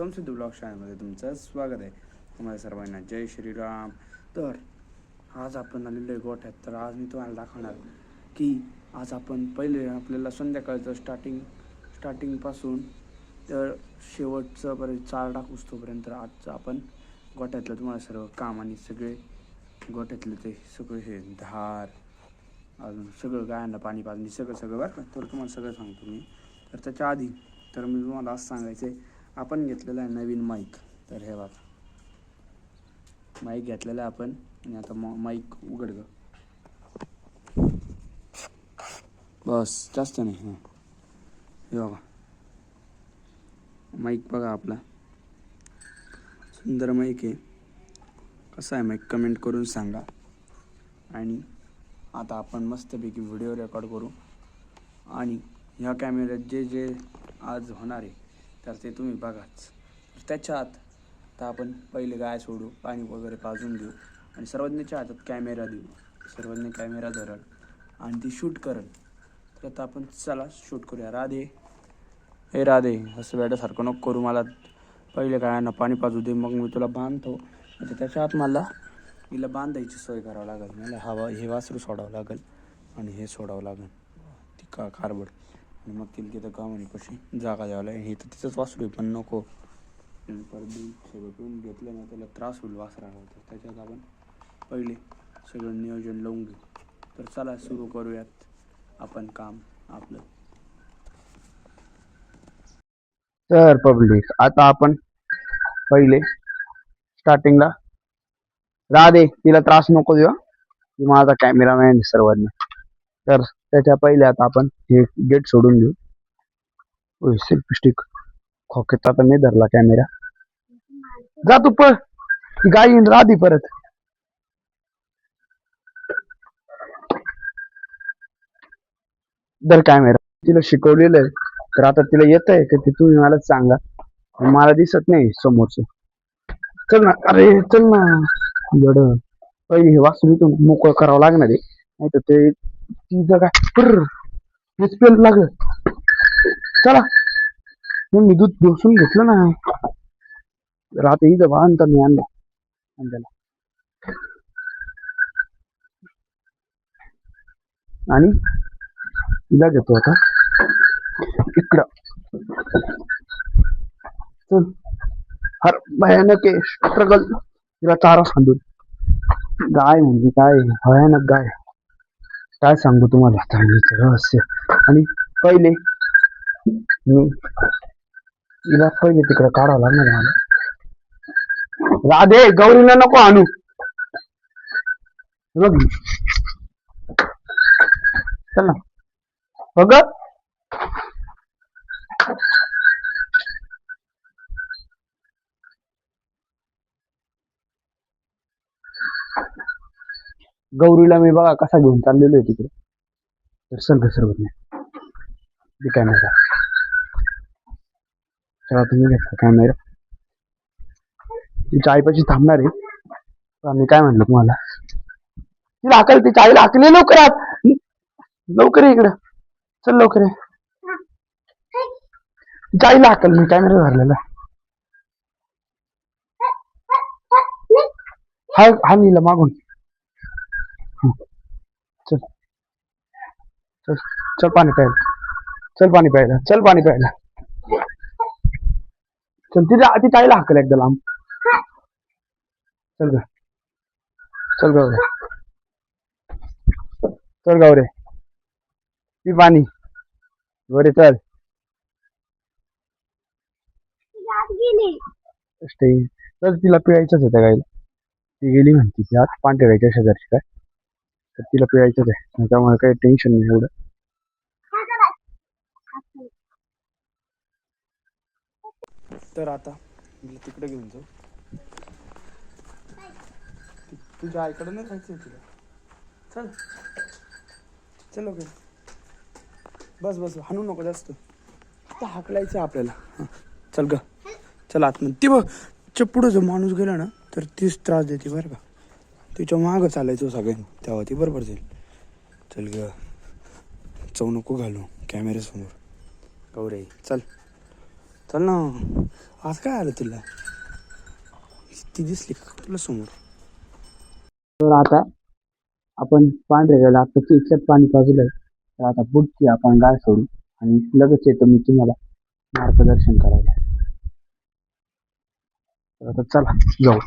उत्तम सिद्धू ब्लॉग चॅनलमध्ये तुमचं स्वागत आहे. तुम्हाला सर्वांना जय श्रीराम. तर आज आपण आलेलो आहे गोठ्यात. तर आज मी तुम्हाला दाखवणार की आज आपण पहिले आपल्याला संध्याकाळचं स्टार्टिंगपासून तर शेवटचं पर्यंत चार टाकूस तोपर्यंत आजचं आपण गोठ्यातलं तुम्हाला सर्व काम आणि सगळे गोठ्यातले ते सगळे हे धार अजून सगळं गायांना पाणी पाजणी सगळं बरं का. तर तुम्हाला सगळं सांगतो मी. तर त्याच्या आधी तर मी तुम्हाला असं सांगायचं आहे, आपण घेतलेला आहे नवीन माईक. तर हे बघा माईक घेतलेला आहे आपण. आणि आता माईक उघड ग बस, जास्त नाही. हां हे बघा माईक बघा आपला सुंदर माईक आहे. कसा आहे माईक कमेंट करून सांगा. आणि आता आपण मस्तपैकी व्हिडिओ रेकॉर्ड करू. आणि ह्या कॅमेऱ्यात जे जे आज होणार आहे तर ते तुम्ही बघाच. तर त्याच्या आत तर आपण पहिले गाय सोडू, पाणी वगैरे पाजून घेऊ आणि सर्वज्ञच्या हातात कॅमेरा देऊ. सर्वज्ञ कॅमेरा धरल आणि ती शूट करल. तर आता आपण चला शूट करूया. राधे, हे राधे असं वेड्यासारखं नको करू. मला पहिले गायांना पाणी पाजू दे, मग मी तुला बांधतो. आता त्याच्या आत मला हिला बांधायची सोय करावं लागेल. मला हे वासरू सोडावं लागेल आणि हे सोडावं लागेल ती कार्बड. आणि मग तिला तिथं का म्हणे कशी जागा द्यावं लागेल. हे तर तिथंच वासरू आहे पण नको परत सगळं पिऊन घेतलं ना त्याला त्रास होईल वासराला. तर त्याच्यात आपण पहिले सगळं नियोजन लावून घेऊ. तर चला सुरू करूयात आपण काम आपलं. तर पब्लिक आता आपण पहिले स्टार्टिंगला राधे तिला त्रास नको देऊ, की माझा कॅमेरामॅन सर्वांना. तर त्याच्या पहिले आता आपण हे गेट सोडून घेऊ. सेल्फी स्टिक खोक्याचा आता नाही धरला कॅमेरा. जा तू पळ, ती गाय येईन राधी परत. धर कॅमेरा. तिला शिकवलेलं आहे तर आता तिला येत आहे का ते तुम्ही मलाच सांगा. मला दिसत नाही समोरच. चल ना, अरे चल ना एवढ. पहिले हे वासरू इथून मोकळं करावं लागणार आहे, नाही तर ते ती जगा स्पेल लागल. चला मी दूध दिवसून घेतलं ना. रात्री इथं बांधता मी आणलं आणि तिला घेतो आता इकडं. चल, हर भयानक आहे स्ट्रगल. तिला चारा सांडून गाय म्हणजे काय भयानक गाय. काय सांगू तुम्हाला आता रहस्य. आणि पहिले मी तिला पहिले तिकडे काढावं लागणार मला. राधे गौरीला नको आणू बघ. चल ना बघ. गौरीला मी बघा कसा घेऊन चाललेलो आहे तिकडे. तर सर्वत नाही कॅमेरा. तेव्हा तुम्ही घेतला कॅमेरा. तिच्या आईपाशी थांबणार आहे. मी काय म्हणलं तुम्हाला, तिला हाकल. तिच्या आईला हाकले लवकर. लवकर इकडं चल लवकर. तिच्या आईला हाकल. मी कॅमेरा धरलेला. हा नीला मागून. चल चल चल पाणी प्यायला. चल पाणी प्यायला. चल पाणी प्यायला. चल तिच्या आईला हाकल एकदा लांब. चल ग. चल गौरे. चल गौरे ती पाणी. गोरे चल. चल तिला पिळायचंच होतं गायला. ती गेली म्हणती ती आज पांढऱ्याच्या शेजारची काय. तर तिला पिळायचंच आहे, त्यामुळे काही टेन्शन नाही एवढं. तर आता मी तिकडे घेऊन जाऊ. तुझ्या आईकडे नाही जायचं तुला. चल चल ओके. बस बस हाणू नको जास्त. हाकलायचं आपल्याला. चल ग चल आतमध्ये. ती बघ पुढं जो माणूस गेला ना तर तीच त्रास देते बरं का. तिच्या मागं चालायचं सगळ्यांना, तेव्हा ती बरोबर जाईल. चल ग चव नको घालू कॅमेऱ्यासमोर. गौरे चल. चल ना. आज काय आलं तुला? ती दिसली का तुला समोर? तर आता आपण पांढऱ्याला आता इतक्यात पाणी पाजलंय, तर आता पुढची आपण गाय सोडू आणि लगेच येतो मी तुम्हाला मार्गदर्शन करायला. तर आता चला जाऊ.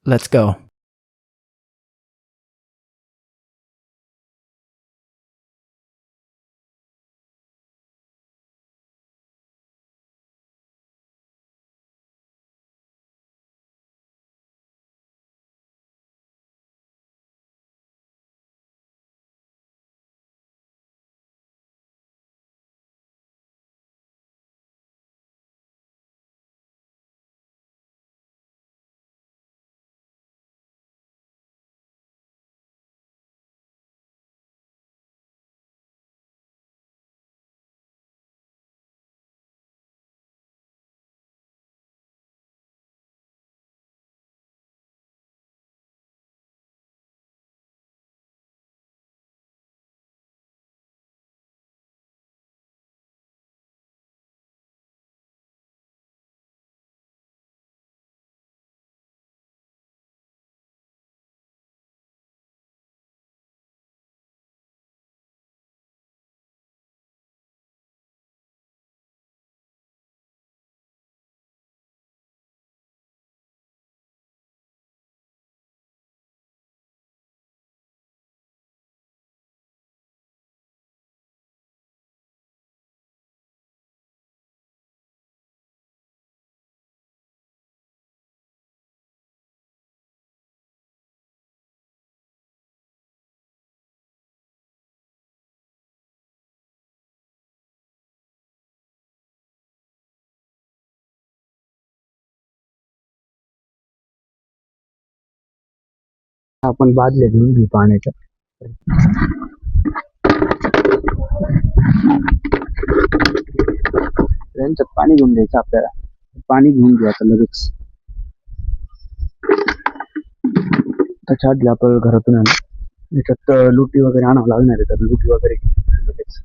Let's go. आपण बादल्या घेऊन घेऊ पाण्याच्या. त्यांच्यात पाणी घेऊन घ्यायचं आपल्याला. पाणी घेऊन घेऊ आता लगेच. त्याच्या आधी आपल्याला घरातून याच्यात लुटी वगैरे आणावं लागणार आहे, तर लुटी वगैरे लगेच.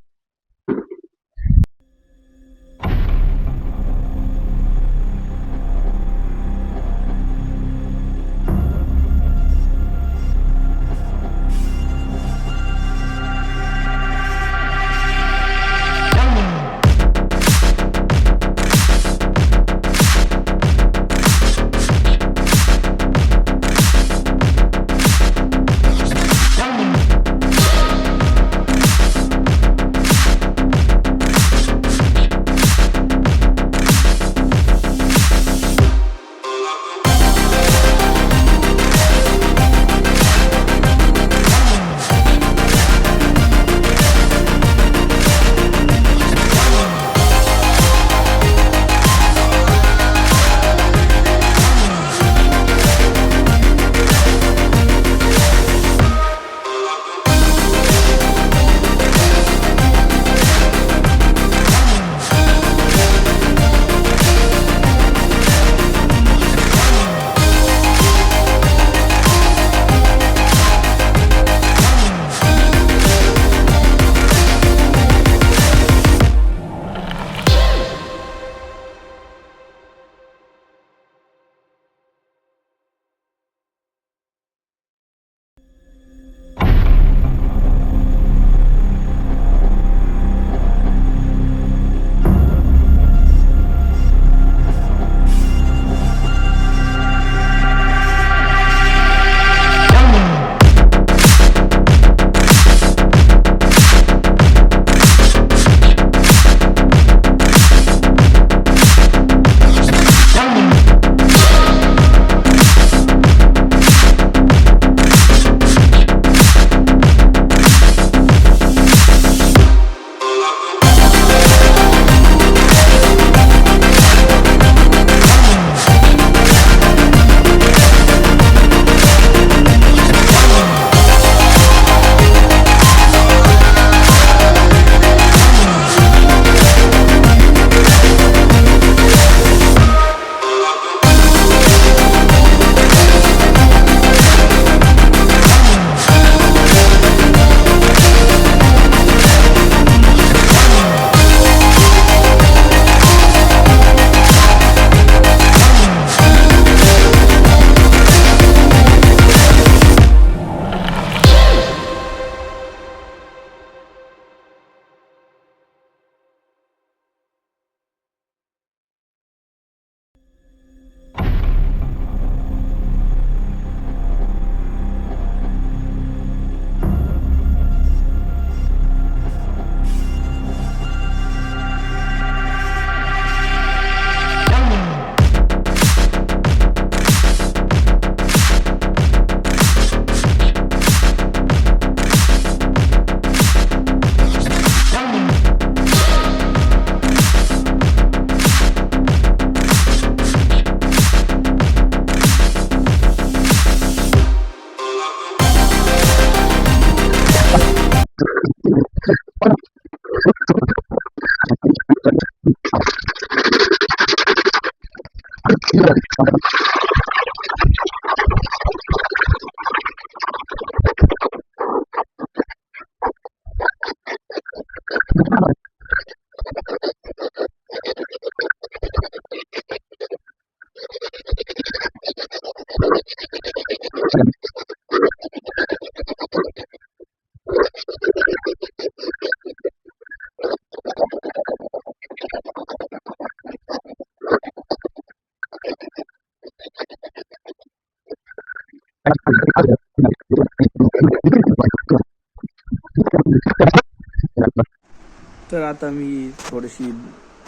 तर आता मी थोडीशी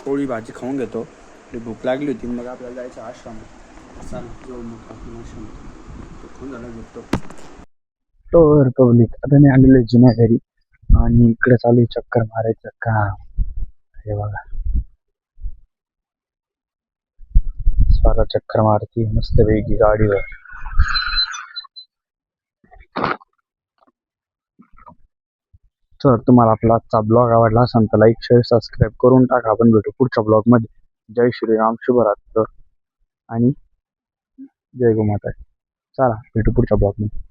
पोळी भाजी खाऊन घेतो. भूक लागली होती, मग आपल्याला जायचं आश्रम. जाऊ मग आपण आश्रम खाऊन जायला घेतो. तो रिपब्लिक आता मी आलेलो जुन्या घरी आणि इकडे चालू चक्कर मारायचं काम. हे बघा स्वतः चक्कर मारती मस्त वेगळी गाडीवर. तर तुम्हाला आपला आजचा ब्लॉग आवडला असेल तर लाईक शेअर सबस्क्राईब करून टाका. आपण भेटू पुढच्या ब्लॉगमध्ये. जय श्रीराम, शुभरात्र आणि जय गोमाता. चला भेटू पुढच्या ब्लॉगमध्ये.